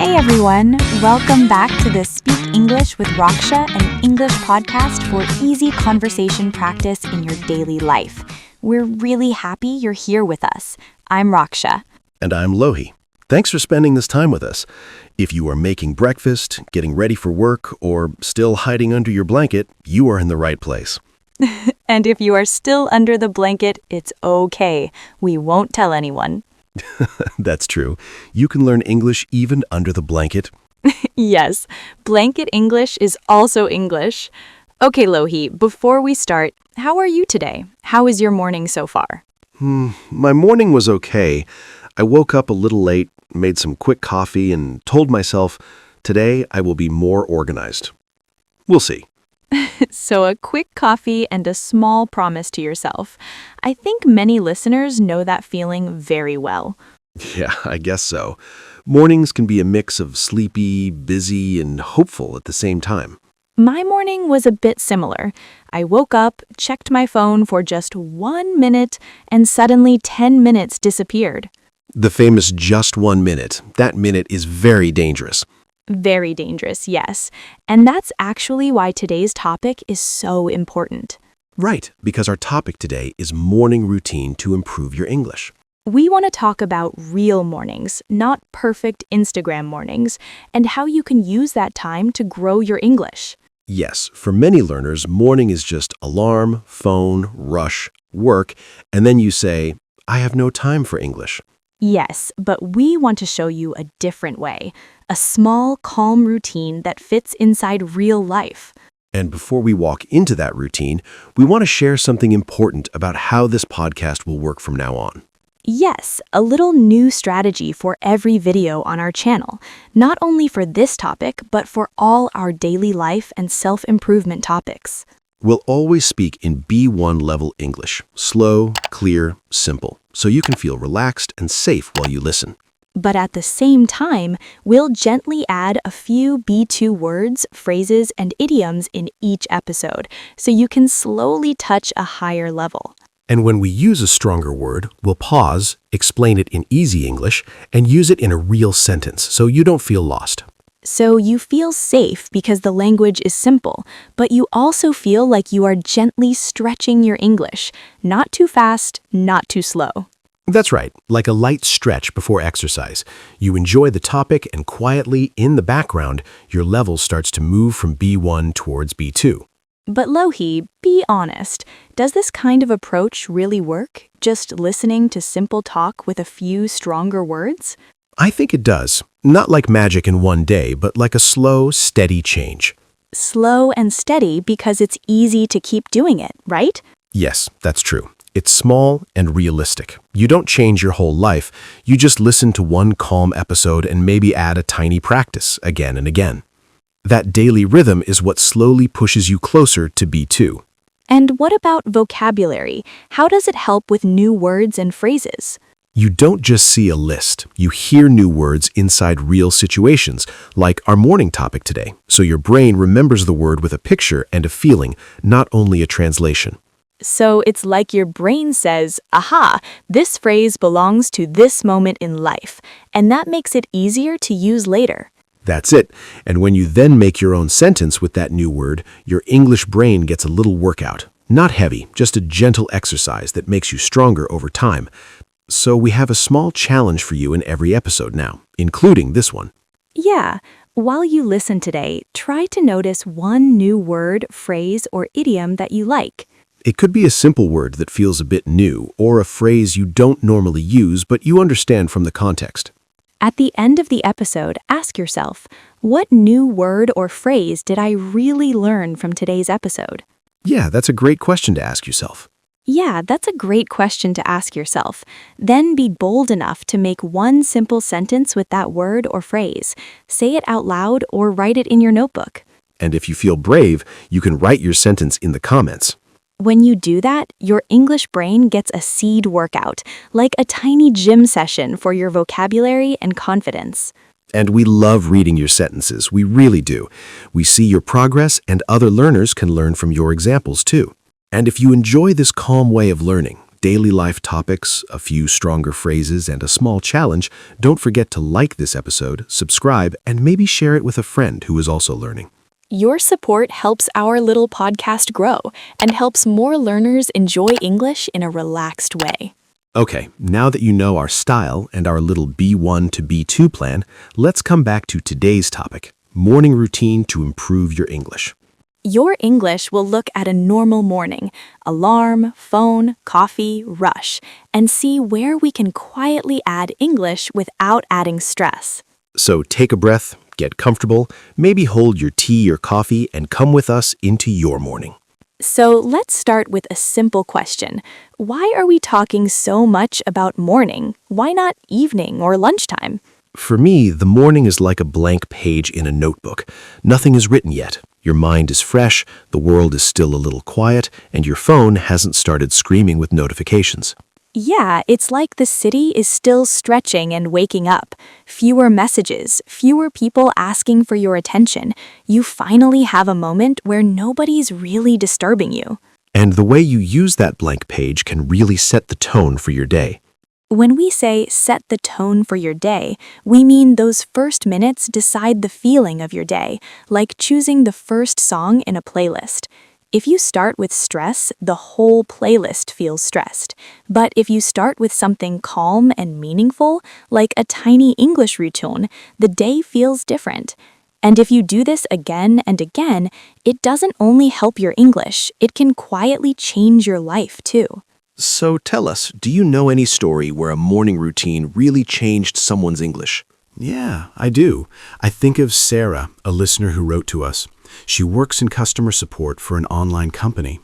Hey everyone, welcome back to the Speak English with Raksha, an English podcast for easy conversation practice in your daily life. We're really happy you're here with us. I'm Raksha. And I'm Lohi. Thanks for spending this time with us. If you are making breakfast, getting ready for work, or still hiding under your blanket, you are in the right place. And if you are still under the blanket, it's okay. We won't tell anyone. That's true. You can learn English even under the blanket. Yes, blanket English is also English. Okay, Lohi, before we start, how are you today? How is your morning so far? My morning was okay. I woke up a little late, made some quick coffee, and told myself, today I will be more organized. We'll see. So a quick coffee and a small promise to yourself. I think many listeners know that feeling very well. Yeah, I guess so. Mornings can be a mix of sleepy, busy, and hopeful at the same time. My morning was a bit similar. I woke up, checked my phone for just 1 minute, and suddenly 10 minutes disappeared. The famous just 1 minute. That minute is very dangerous. Very dangerous, yes. And that's actually why today's topic is so important. Right, because our topic today is morning routine to improve your English. We want to talk about real mornings, not perfect Instagram mornings, and how you can use that time to grow your English. Yes, for many learners, morning is just alarm, phone, rush, work, and then you say, I have no time for English. Yes, but we want to show you a different way, a small, calm routine that fits inside real life. And before we walk into that routine, we want to share something important about how this podcast will work from now on. Yes, a little new strategy for every video on our channel, not only for this topic, but for all our daily life and self-improvement topics. We'll always speak in B1 level English, slow, clear, simple, so you can feel relaxed and safe while you listen. But at the same time, we'll gently add a few B2 words, phrases, and idioms in each episode, so you can slowly touch a higher level. And when we use a stronger word, we'll pause, explain it in easy English, and use it in a real sentence so you don't feel lost. So you feel safe because the language is simple, but you also feel like you are gently stretching your English. Not too fast, not too slow. That's right, like a light stretch before exercise. You enjoy the topic and quietly, in the background, your level starts to move from B1 towards B2. But Lohi, be honest, does this kind of approach really work? Just listening to simple talk with a few stronger words? I think it does. Not like magic in one day, but like a slow, steady change. Slow and steady because it's easy to keep doing it, right? Yes, that's true. It's small and realistic. You don't change your whole life. You just listen to one calm episode and maybe add a tiny practice again and again. That daily rhythm is what slowly pushes you closer to B2. And what about vocabulary? How does it help with new words and phrases? You don't just see a list. You hear new words inside real situations, like our morning topic today. So your brain remembers the word with a picture and a feeling, not only a translation. So it's like your brain says, aha, this phrase belongs to this moment in life, and that makes it easier to use later. That's it. And when you then make your own sentence with that new word, your English brain gets a little workout. Not heavy, just a gentle exercise that makes you stronger over time. So we have a small challenge for you in every episode now, including this one. Yeah, while you listen today, try to notice one new word, phrase, or idiom that you like. It could be a simple word that feels a bit new, or a phrase you don't normally use but you understand from the context. At the end of the episode, ask yourself, what new word or phrase did I really learn from today's episode? Yeah, that's a great question to ask yourself. Yeah, that's a great question to ask yourself. Then be bold enough to make one simple sentence with that word or phrase. Say it out loud or write it in your notebook. And if you feel brave, you can write your sentence in the comments. When you do that, your English brain gets a seed workout, like a tiny gym session for your vocabulary and confidence. And we love reading your sentences, we really do. We see your progress and other learners can learn from your examples too. And if you enjoy this calm way of learning, daily life topics, a few stronger phrases, and a small challenge, don't forget to like this episode, subscribe, and maybe share it with a friend who is also learning. Your support helps our little podcast grow and helps more learners enjoy English in a relaxed way. Okay, now that you know our style and our little B1 to B2 plan, let's come back to today's topic, morning routine to improve your English. Your English will look at a normal morning, alarm, phone, coffee, rush, and see where we can quietly add English without adding stress. So take a breath, get comfortable, maybe hold your tea or coffee, and come with us into your morning. So let's start with a simple question. Why are we talking so much about morning? Why not evening or lunchtime? For me, the morning is like a blank page in a notebook. Nothing is written yet. Your mind is fresh, the world is still a little quiet, and your phone hasn't started screaming with notifications. Yeah, it's like the city is still stretching and waking up. Fewer messages, fewer people asking for your attention. You finally have a moment where nobody's really disturbing you. And the way you use that blank page can really set the tone for your day. When we say set the tone for your day, we mean those first minutes decide the feeling of your day, like choosing the first song in a playlist. If you start with stress, the whole playlist feels stressed. But if you start with something calm and meaningful, like a tiny English routine, the day feels different. And if you do this again and again, it doesn't only help your English, it can quietly change your life too. So tell us, do you know any story where a morning routine really changed someone's English? Yeah, I do. I think of Sarah, a listener who wrote to us. She works in customer support for an online company.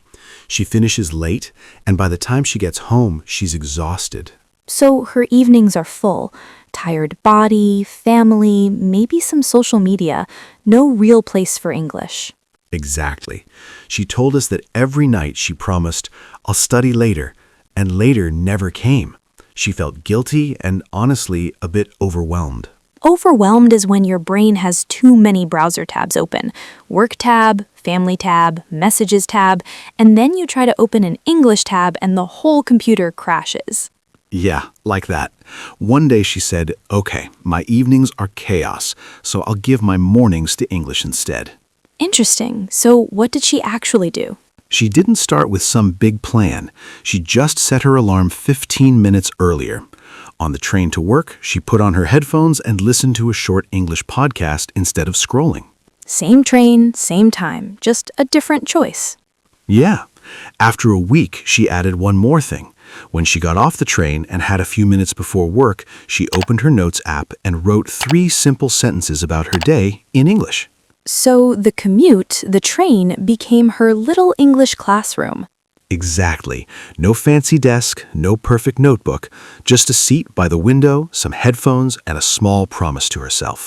She finishes late, and by the time she gets home, she's exhausted. So her evenings are full. Tired body, family, maybe some social media. No real place for English. Exactly. She told us that every night she promised, "I'll study later," and later never came. She felt guilty and honestly a bit overwhelmed. Overwhelmed is when your brain has too many browser tabs open. Work tab, family tab, messages tab, and then you try to open an English tab and the whole computer crashes. Yeah, like that. One day she said, "Okay, my evenings are chaos, so I'll give my mornings to English instead." Interesting. So what did she actually do? She didn't start with some big plan. She just set her alarm 15 minutes earlier. On the train to work, she put on her headphones and listened to a short English podcast instead of scrolling. Same train, same time, just a different choice. Yeah. After a week, she added one more thing. When she got off the train and had a few minutes before work, she opened her notes app and wrote 3 simple sentences about her day in English. So the commute, the train, became her little English classroom. Exactly. No fancy desk, no perfect notebook, just a seat by the window, some headphones, and a small promise to herself.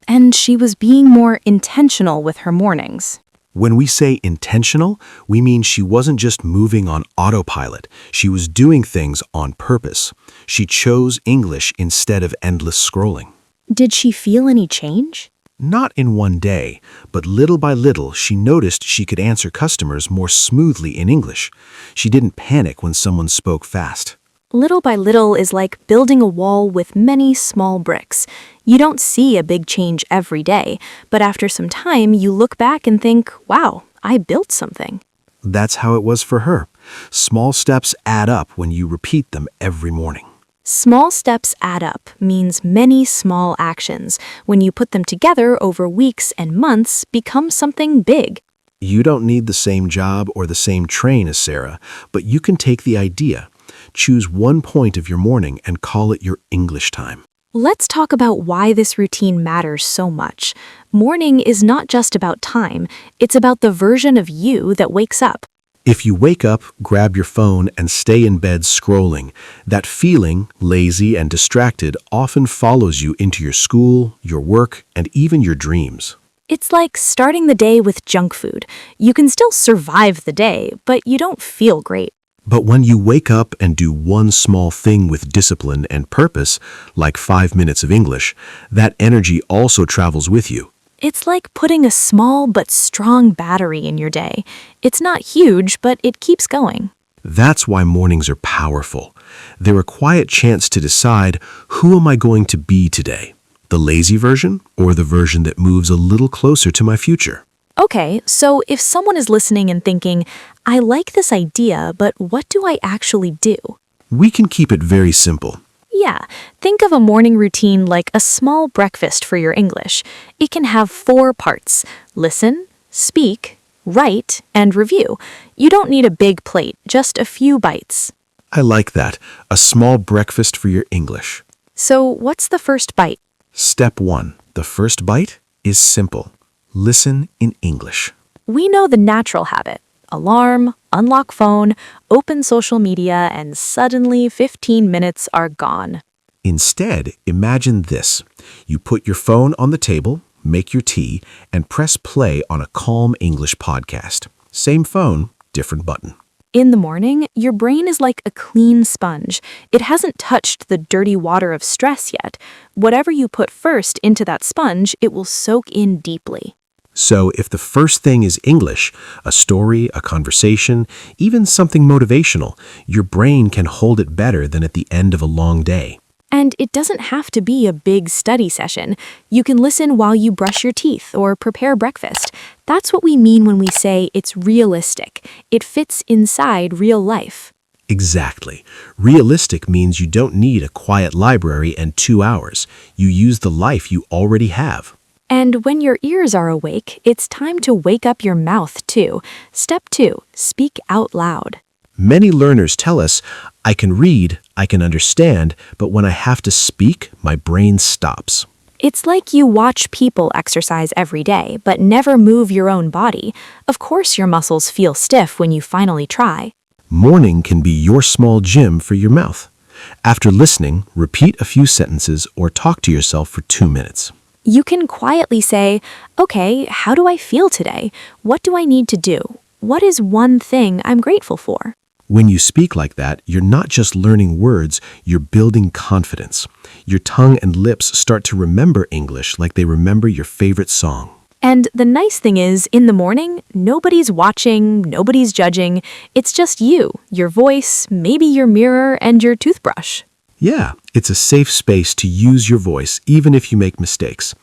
And she was being more intentional with her mornings. When we say intentional, we mean she wasn't just moving on autopilot. She was doing things on purpose. She chose English instead of endless scrolling. Did she feel any change? Not in one day, but little by little, she noticed she could answer customers more smoothly in English. She didn't panic when someone spoke fast. Little by little is like building a wall with many small bricks. You don't see a big change every day, but after some time, you look back and think, wow, I built something. That's how it was for her. Small steps add up when you repeat them every morning. Small steps add up means many small actions. When you put them together over weeks and months, become something big. You don't need the same job or the same train as Sarah, but you can take the idea. Choose one point of your morning and call it your English time. Let's talk about why this routine matters so much. Morning is not just about time, it's about the version of you that wakes up. If you wake up, grab your phone, and stay in bed scrolling, that feeling, lazy and distracted, often follows you into your school, your work, and even your dreams. It's like starting the day with junk food. You can still survive the day, but you don't feel great. But when you wake up and do one small thing with discipline and purpose, like 5 minutes of English, that energy also travels with you. It's like putting a small but strong battery in your day. It's not huge, but it keeps going. That's why mornings are powerful. They're a quiet chance to decide, who am I going to be today? The lazy version or the version that moves a little closer to my future? Okay, so if someone is listening and thinking, I like this idea, but what do I actually do? We can keep it very simple. Yeah, think of a morning routine like a small breakfast for your English. It can have 4 parts: listen, speak, write, and review. You don't need a big plate, just a few bites. I like that. A small breakfast for your English. So what's the first bite? Step 1. The first bite is simple. Listen in English. We know the natural habit. Alarm, unlock phone, open social media, and suddenly 15 minutes are gone. Instead, imagine this. You put your phone on the table, make your tea, and press play on a calm English podcast. Same phone, different button. In the morning, your brain is like a clean sponge. It hasn't touched the dirty water of stress yet. Whatever you put first into that sponge, it will soak in deeply. So if the first thing is English, a story, a conversation, even something motivational, your brain can hold it better than at the end of a long day. And it doesn't have to be a big study session. You can listen while you brush your teeth or prepare breakfast. That's what we mean when we say it's realistic. It fits inside real life. Exactly. Realistic means you don't need a quiet library and 2 hours. You use the life you already have. And when your ears are awake, it's time to wake up your mouth too. Step 2, speak out loud. Many learners tell us, I can read, I can understand, but when I have to speak, my brain stops. It's like you watch people exercise every day, but never move your own body. Of course your muscles feel stiff when you finally try. Morning can be your small gym for your mouth. After listening, repeat a few sentences or talk to yourself for 2 minutes. You can quietly say, okay, how do I feel today? What do I need to do? What is one thing I'm grateful for? When you speak like that, you're not just learning words, you're building confidence. Your tongue and lips start to remember English like they remember your favorite song. And the nice thing is, in the morning, nobody's watching, nobody's judging. It's just you, your voice, maybe your mirror, and your toothbrush. Yeah, it's a safe space to use your voice even if you make mistakes.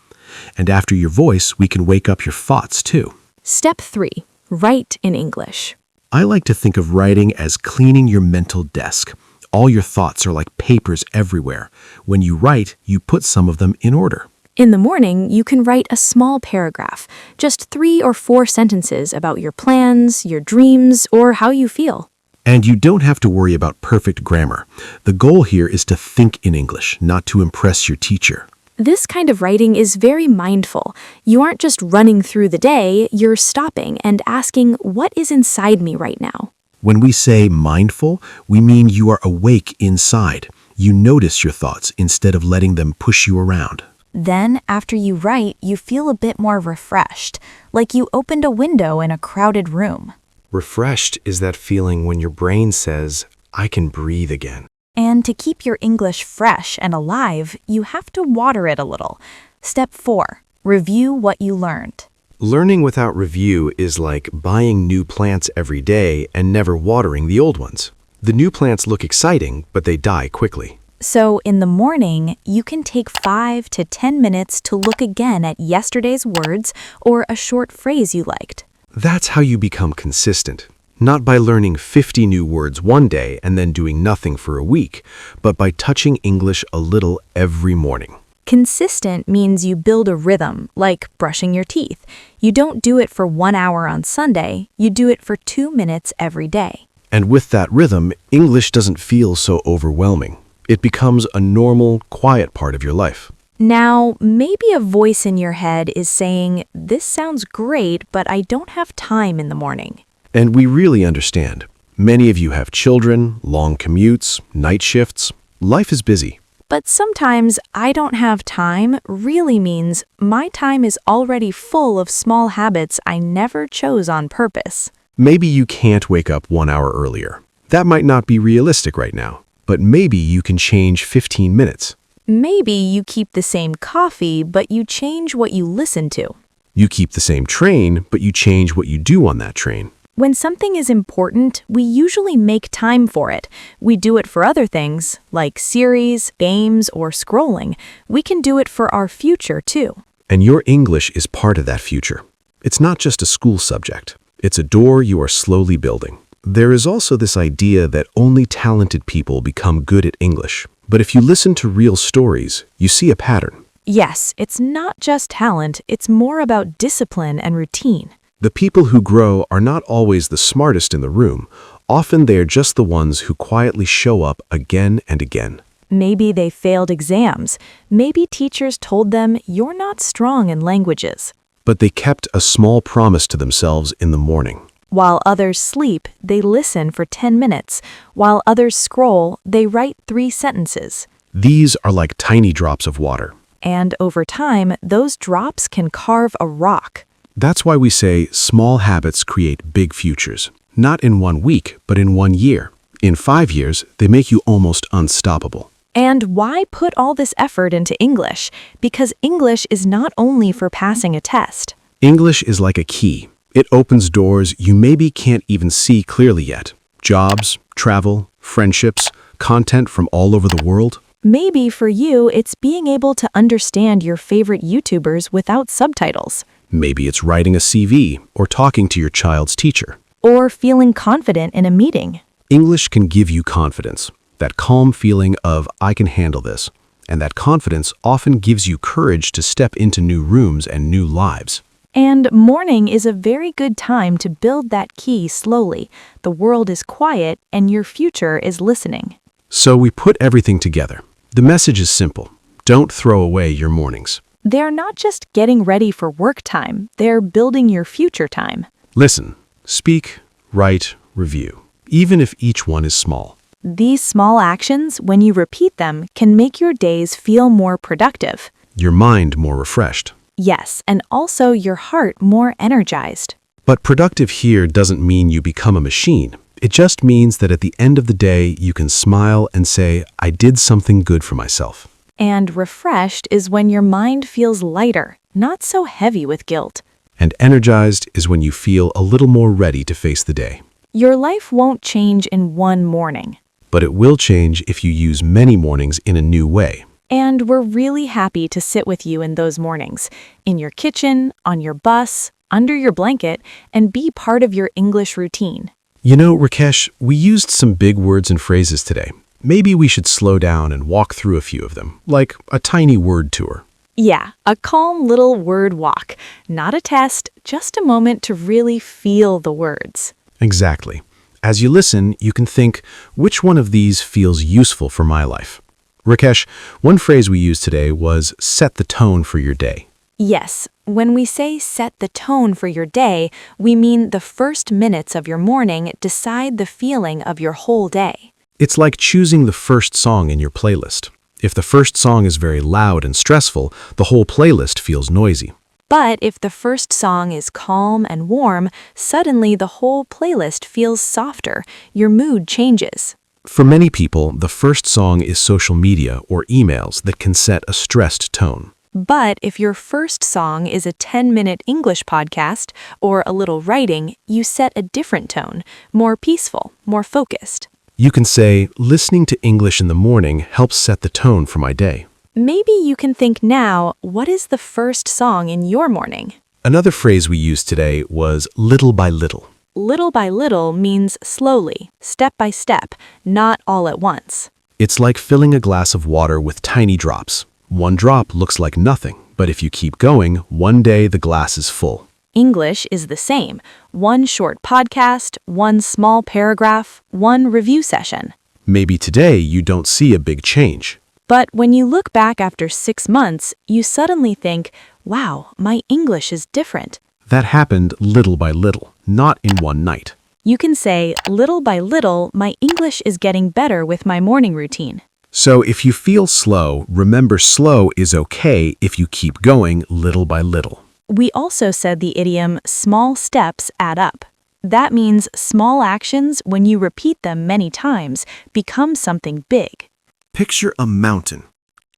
And after your voice, we can wake up your thoughts too. Step 3, write in English. I like to think of writing as cleaning your mental desk. All your thoughts are like papers everywhere. When you write, you put some of them in order. In the morning, you can write a small paragraph, just 3 or 4 sentences about your plans, your dreams, or how you feel. And you don't have to worry about perfect grammar. The goal here is to think in English, not to impress your teacher. This kind of writing is very mindful. You aren't just running through the day, you're stopping and asking, what is inside me right now? When we say mindful, we mean you are awake inside. You notice your thoughts instead of letting them push you around. Then, after you write, you feel a bit more refreshed, like you opened a window in a crowded room. Refreshed is that feeling when your brain says, I can breathe again. And to keep your English fresh and alive, you have to water it a little. Step 4, review what you learned. Learning without review is like buying new plants every day and never watering the old ones. The new plants look exciting, but they die quickly. So in the morning, you can take 5 to 10 minutes to look again at yesterday's words or a short phrase you liked. That's how you become consistent. Not by learning 50 new words one day and then doing nothing for a week, but by touching English a little every morning. Consistent means you build a rhythm, like brushing your teeth. You don't do it for 1 hour on Sunday, you do it for 2 minutes every day. And with that rhythm, English doesn't feel so overwhelming. It becomes a normal, quiet part of your life. Now, maybe a voice in your head is saying, this sounds great, but I don't have time in the morning. And we really understand. Many of you have children, long commutes, night shifts. Life is busy. But sometimes I don't have time really means my time is already full of small habits I never chose on purpose. Maybe you can't wake up 1 hour earlier. That might not be realistic right now, but maybe you can change 15 minutes. Maybe you keep the same coffee, but you change what you listen to. You keep the same train, but you change what you do on that train. When something is important, we usually make time for it. We do it for other things, like series, games, or scrolling. We can do it for our future, too. And your English is part of that future. It's not just a school subject. It's a door you are slowly building. There is also this idea that only talented people become good at English. But if you listen to real stories, you see a pattern. Yes, it's not just talent, it's more about discipline and routine. The people who grow are not always the smartest in the room. Often they are just the ones who quietly show up again and again. Maybe they failed exams. Maybe teachers told them, "You're not strong in languages." But they kept a small promise to themselves in the morning. While others sleep, they listen for 10 minutes. While others scroll, they write 3 sentences. These are like tiny drops of water. And over time, those drops can carve a rock. That's why we say small habits create big futures. Not in 1 week, but in 1 year. In 5 years, they make you almost unstoppable. And why put all this effort into English? Because English is not only for passing a test. English is like a key. It opens doors you maybe can't even see clearly yet. Jobs, travel, friendships, content from all over the world. Maybe for you, it's being able to understand your favorite YouTubers without subtitles. Maybe it's writing a CV or talking to your child's teacher. Or feeling confident in a meeting. English can give you confidence, that calm feeling of I can handle this. And that confidence often gives you courage to step into new rooms and new lives. And morning is a very good time to build that key slowly. The world is quiet and your future is listening. So we put everything together. The message is simple. Don't throw away your mornings. They're not just getting ready for work time, they're building your future time. Listen, speak, write, review, even if each one is small. These small actions, when you repeat them, can make your days feel more productive. Your mind more refreshed. Yes, and also your heart more energized. But productive here doesn't mean you become a machine. It just means that at the end of the day, you can smile and say, I did something good for myself. And refreshed is when your mind feels lighter, not so heavy with guilt. And energized is when you feel a little more ready to face the day. Your life won't change in one morning. But it will change if you use many mornings in a new way. And we're really happy to sit with you in those mornings, in your kitchen, on your bus, under your blanket, and be part of your English routine. You know, Rakesh, we used some big words and phrases today. Maybe we should slow down and walk through a few of them, like a tiny word tour. Yeah, a calm little word walk. Not a test, just a moment to really feel the words. Exactly. As you listen, you can think, which one of these feels useful for my life? Rakesh, one phrase we used today was set the tone for your day. Yes, when we say set the tone for your day, we mean the first minutes of your morning decide the feeling of your whole day. It's like choosing the first song in your playlist. If the first song is very loud and stressful, the whole playlist feels noisy. But if the first song is calm and warm, suddenly the whole playlist feels softer. Your mood changes. For many people, the first song is social media or emails that can set a stressed tone. But if your first song is a 10-minute English podcast or a little writing, you set a different tone, more peaceful, more focused. You can say, listening to English in the morning helps set the tone for my day. Maybe you can think now, what is the first song in your morning? Another phrase we used today was little by little. Little by little means slowly, step by step, not all at once. It's like filling a glass of water with tiny drops. One drop looks like nothing, but if you keep going, one day the glass is full. English is the same. One short podcast, one small paragraph, one review session. Maybe today you don't see a big change. But when you look back after 6 months, you suddenly think, wow, my English is different. That happened little by little, not in one night. You can say, little by little, my English is getting better with my morning routine. So if you feel slow, remember slow is okay if you keep going little by little. We also said the idiom, small steps add up. That means small actions, when you repeat them many times, become something big. Picture a mountain.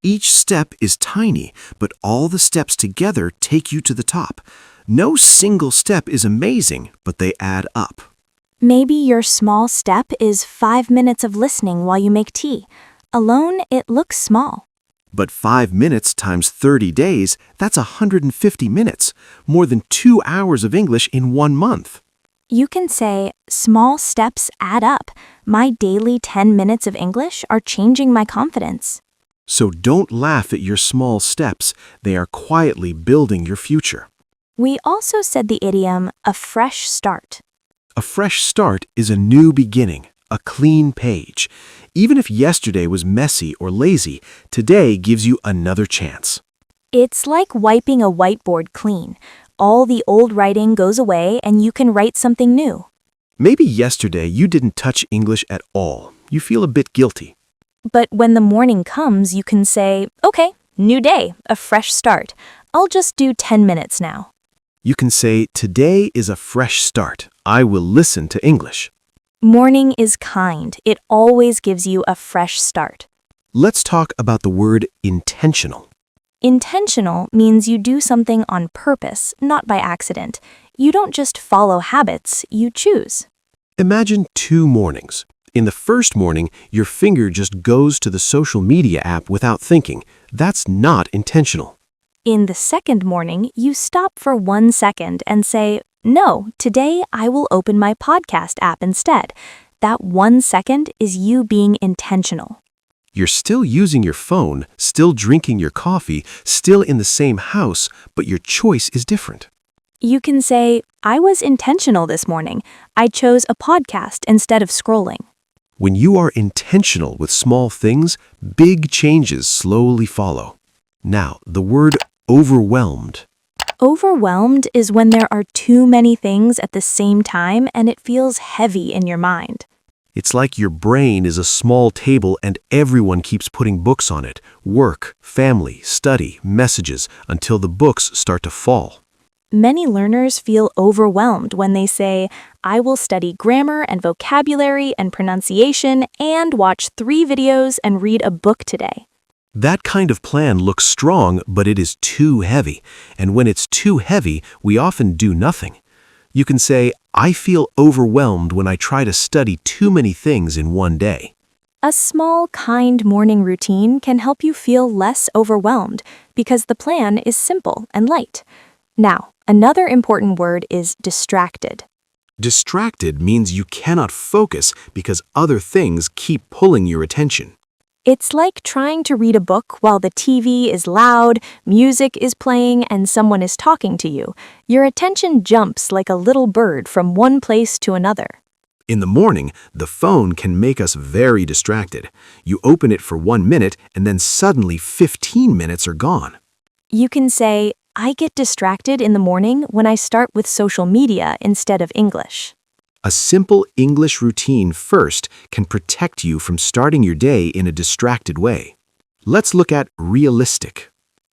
Each step is tiny, but all the steps together take you to the top. No single step is amazing, but they add up. Maybe your small step is 5 minutes of listening while you make tea. Alone, it looks small. But 5 minutes times 30 days, that's 150 minutes, more than 2 hours of English in 1 month. You can say, small steps add up. My daily 10 minutes of English are changing my confidence. So don't laugh at your small steps. They are quietly building your future. We also said the idiom, a fresh start. A fresh start is a new beginning, a clean page. Even if yesterday was messy or lazy, today gives you another chance. It's like wiping a whiteboard clean. All the old writing goes away and you can write something new. Maybe yesterday you didn't touch English at all. You feel a bit guilty. But when the morning comes, you can say, okay, new day, a fresh start. I'll just do 10 minutes now. You can say, today is a fresh start. I will listen to English. Morning is kind. It always gives you a fresh start. Let's talk about the word intentional. Intentional means you do something on purpose, not by accident. You don't just follow habits, you choose. Imagine 2 mornings. In the first morning, your finger just goes to the social media app without thinking. That's not intentional. In the second morning, you stop for 1 second and say, no, today I will open my podcast app instead. That 1 second is you being intentional. You're still using your phone, still drinking your coffee, still in the same house, but your choice is different. You can say, I was intentional this morning. I chose a podcast instead of scrolling. When you are intentional with small things, big changes slowly follow. Now, the word overwhelmed. Overwhelmed is when there are too many things at the same time and it feels heavy in your mind. It's like your brain is a small table and everyone keeps putting books on it. Work, family, study, messages, until the books start to fall. Many learners feel overwhelmed when they say, I will study grammar and vocabulary and pronunciation and watch 3 videos and read a book today. That kind of plan looks strong, but it is too heavy. And when it's too heavy, we often do nothing. You can say, I feel overwhelmed when I try to study too many things in one day. A small, kind morning routine can help you feel less overwhelmed because the plan is simple and light. Now, another important word is distracted. Distracted means you cannot focus because other things keep pulling your attention. It's like trying to read a book while the TV is loud, music is playing, and someone is talking to you. Your attention jumps like a little bird from one place to another. In the morning, the phone can make us very distracted. You open it for 1 minute and then suddenly 15 minutes are gone. You can say, I get distracted in the morning when I start with social media instead of English. A simple English routine first can protect you from starting your day in a distracted way. Let's look at realistic.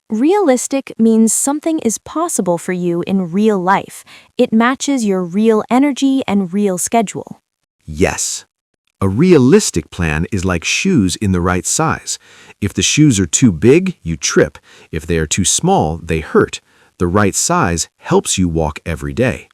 Realistic means something is possible for you in real life. It matches your real energy and real schedule. Yes. A realistic plan is like shoes in the right size. If the shoes are too big, you trip. If they are too small, they hurt. The right size helps you walk every day.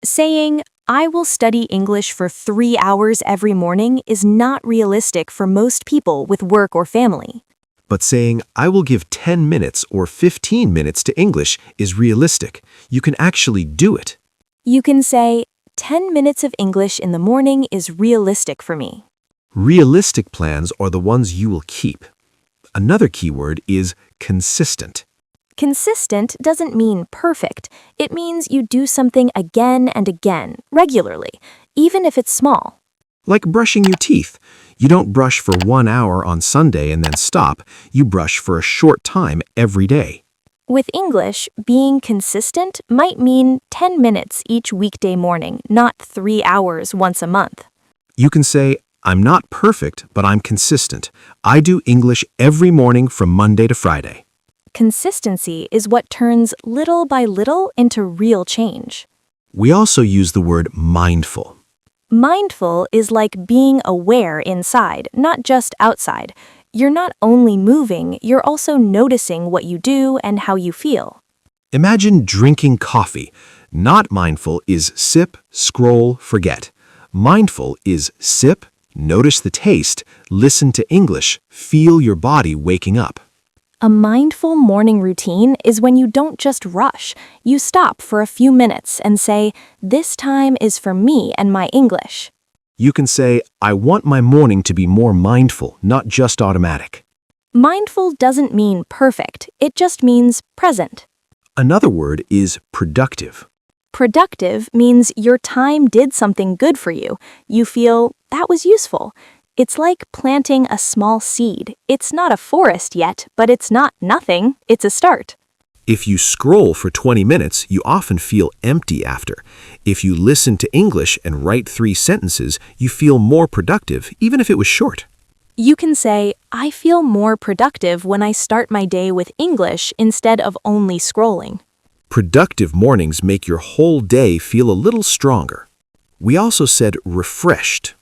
Saying, I will study English for 3 hours every morning is not realistic for most people with work or family. But saying, I will give 10 minutes or 15 minutes to English is realistic. You can actually do it. You can say, 10 minutes of English in the morning is realistic for me. Realistic plans are the ones you will keep. Another keyword is consistent. Consistent doesn't mean perfect. It means you do something again and again, regularly, even if it's small. Like brushing your teeth. You don't brush for 1 hour on Sunday and then stop. You brush for a short time every day. With English, being consistent might mean 10 minutes each weekday morning, not 3 hours once a month. You can say, I'm not perfect, but I'm consistent. I do English every morning from Monday to Friday. Consistency is what turns little by little into real change. We also use the word mindful. Mindful is like being aware inside, not just outside. You're not only moving, you're also noticing what you do and how you feel. Imagine drinking coffee. Not mindful is sip, scroll, forget. Mindful is sip, notice the taste, listen to English, feel your body waking up. A mindful morning routine is when you don't just rush. You stop for a few minutes and say, "This time is for me and my English." You can say, I want my morning to be more mindful, not just automatic. Mindful doesn't mean perfect, it just means present. Another word is productive. Productive means your time did something good for you. You feel, that was useful. It's like planting a small seed. It's not a forest yet, but it's not nothing. It's a start. If you scroll for 20 minutes, you often feel empty after. If you listen to English and write 3 sentences, you feel more productive, even if it was short. You can say, I feel more productive when I start my day with English instead of only scrolling. Productive mornings make your whole day feel a little stronger. We also said refreshed.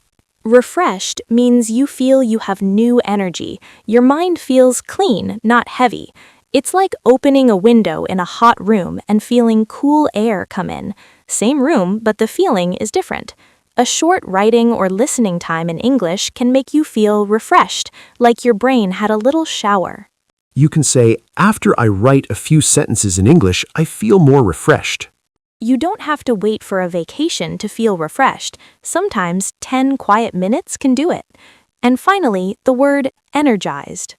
Refreshed means you feel you have new energy. Your mind feels clean, not heavy. It's like opening a window in a hot room and feeling cool air come in. Same room, but the feeling is different. A short writing or listening time in English can make you feel refreshed, like your brain had a little shower. You can say, after I write a few sentences in English, I feel more refreshed. You don't have to wait for a vacation to feel refreshed. Sometimes 10 quiet minutes can do it. And finally, the word energized.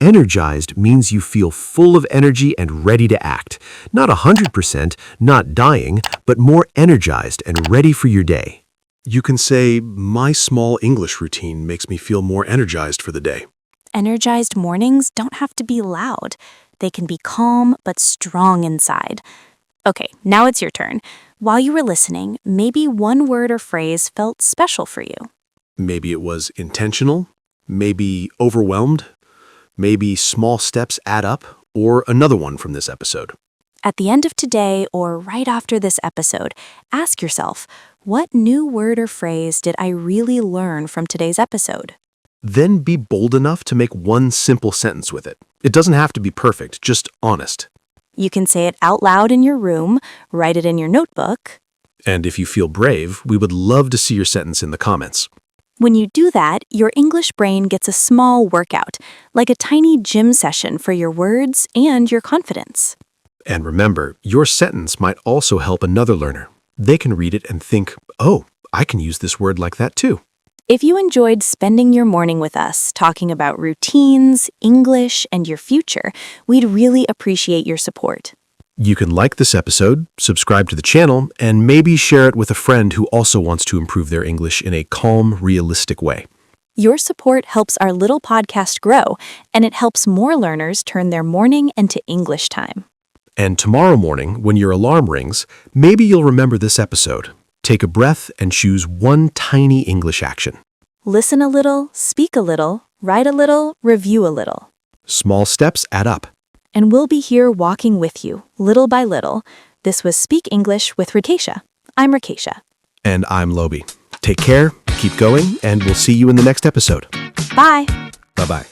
Energized means you feel full of energy and ready to act. Not 100%, not dying, but more energized and ready for your day. You can say, my small English routine makes me feel more energized for the day. Energized mornings don't have to be loud. They can be calm but strong inside. Okay, now it's your turn. While you were listening, maybe one word or phrase felt special for you. Maybe it was intentional, maybe overwhelmed, maybe small steps add up, or another one from this episode. At the end of today or right after this episode, ask yourself, what new word or phrase did I really learn from today's episode? Then be bold enough to make one simple sentence with it. It doesn't have to be perfect, just honest. You can say it out loud in your room, write it in your notebook. And if you feel brave, we would love to see your sentence in the comments. When you do that, your English brain gets a small workout, like a tiny gym session for your words and your confidence. And remember, your sentence might also help another learner. They can read it and think, oh, I can use this word like that too. If you enjoyed spending your morning with us talking about routines, English, and your future, we'd really appreciate your support. You can like this episode, subscribe to the channel, and maybe share it with a friend who also wants to improve their English in a calm, realistic way. Your support helps our little podcast grow, and it helps more learners turn their morning into English time. And tomorrow morning, when your alarm rings, maybe you'll remember this episode. Take a breath and choose one tiny English action. Listen a little, speak a little, write a little, review a little. Small steps add up. And we'll be here walking with you, little by little. This was Speak English with Raksha. I'm Raksha. And I'm Lobi. Take care, keep going, and we'll see you in the next episode. Bye. Bye-bye.